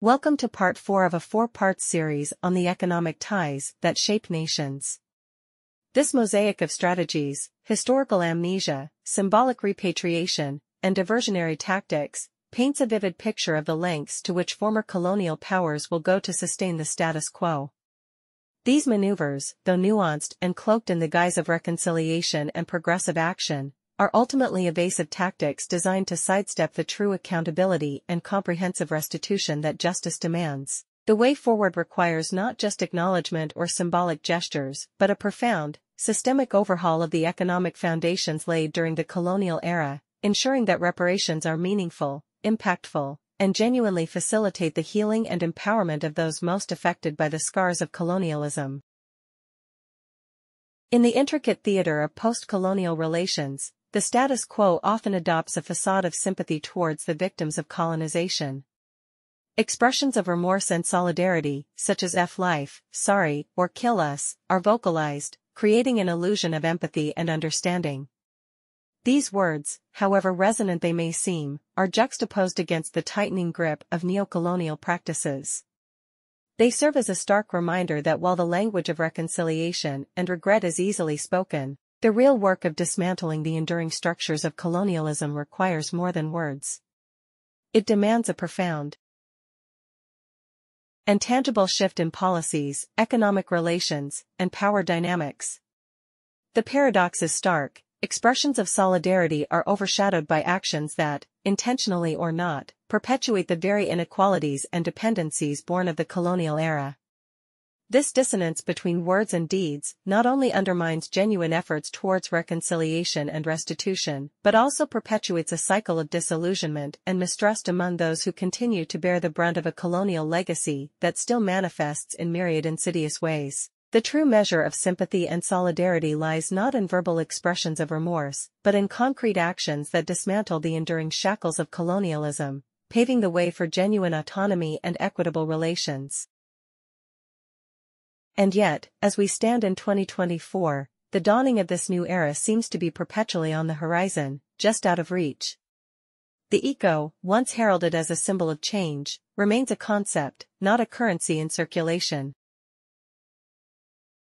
Welcome to part 4 of a 4-part series on the economic ties that shape nations. This mosaic of strategies, historical amnesia, symbolic repatriation, and diversionary tactics, paints a vivid picture of the lengths to which former colonial powers will go to sustain the status quo. These maneuvers, though nuanced and cloaked in the guise of reconciliation and progressive action, are ultimately evasive tactics designed to sidestep the true accountability and comprehensive restitution that justice demands. The way forward requires not just acknowledgement or symbolic gestures, but a profound, systemic overhaul of the economic foundations laid during the colonial era, ensuring that reparations are meaningful, impactful, and genuinely facilitate the healing and empowerment of those most affected by the scars of colonialism. In the intricate theater of post-colonial relations, the status quo often adopts a facade of sympathy towards the victims of colonization. Expressions of remorse and solidarity, such as "F life," "sorry," or "kill us," are vocalized, creating an illusion of empathy and understanding. These words, however resonant they may seem, are juxtaposed against the tightening grip of neocolonial practices. They serve as a stark reminder that while the language of reconciliation and regret is easily spoken, the real work of dismantling the enduring structures of colonialism requires more than words. It demands a profound and tangible shift in policies, economic relations, and power dynamics. The paradox is stark. Expressions of solidarity are overshadowed by actions that, intentionally or not, perpetuate the very inequalities and dependencies born of the colonial era. This dissonance between words and deeds not only undermines genuine efforts towards reconciliation and restitution, but also perpetuates a cycle of disillusionment and mistrust among those who continue to bear the brunt of a colonial legacy that still manifests in myriad insidious ways. The true measure of sympathy and solidarity lies not in verbal expressions of remorse, but in concrete actions that dismantle the enduring shackles of colonialism, paving the way for genuine autonomy and equitable relations. And yet, as we stand in 2024, the dawning of this new era seems to be perpetually on the horizon, just out of reach. The eco, once heralded as a symbol of change, remains a concept, not a currency in circulation.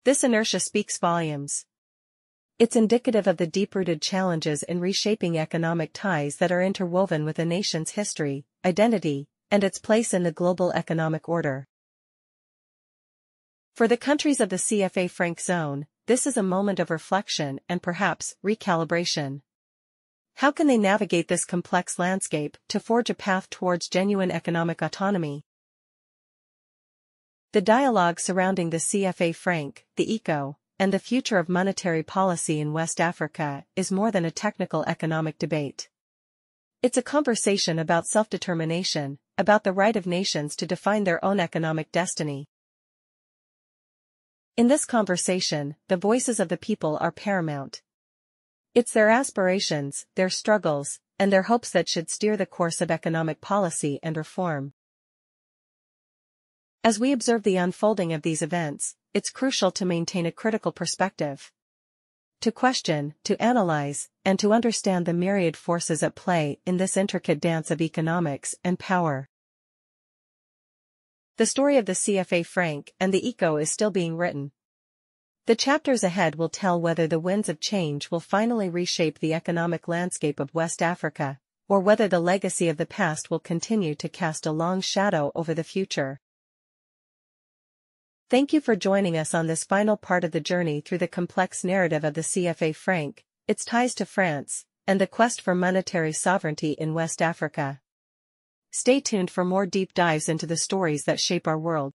This inertia speaks volumes. It's indicative of the deep-rooted challenges in reshaping economic ties that are interwoven with a nation's history, identity, and its place in the global economic order. For the countries of the CFA Franc zone, this is a moment of reflection and perhaps recalibration. How can they navigate this complex landscape to forge a path towards genuine economic autonomy? The dialogue surrounding the CFA Franc, the ECO, and the future of monetary policy in West Africa is more than a technical economic debate. It's a conversation about self-determination, about the right of nations to define their own economic destiny. In this conversation, the voices of the people are paramount. It's their aspirations, their struggles, and their hopes that should steer the course of economic policy and reform. As we observe the unfolding of these events, it's crucial to maintain a critical perspective. To question, to analyze, and to understand the myriad forces at play in this intricate dance of economics and power. The story of the CFA Franc and the ECO is still being written. The chapters ahead will tell whether the winds of change will finally reshape the economic landscape of West Africa, or whether the legacy of the past will continue to cast a long shadow over the future. Thank you for joining us on this final part of the journey through the complex narrative of the CFA Franc, its ties to France, and the quest for monetary sovereignty in West Africa. Stay tuned for more deep dives into the stories that shape our world.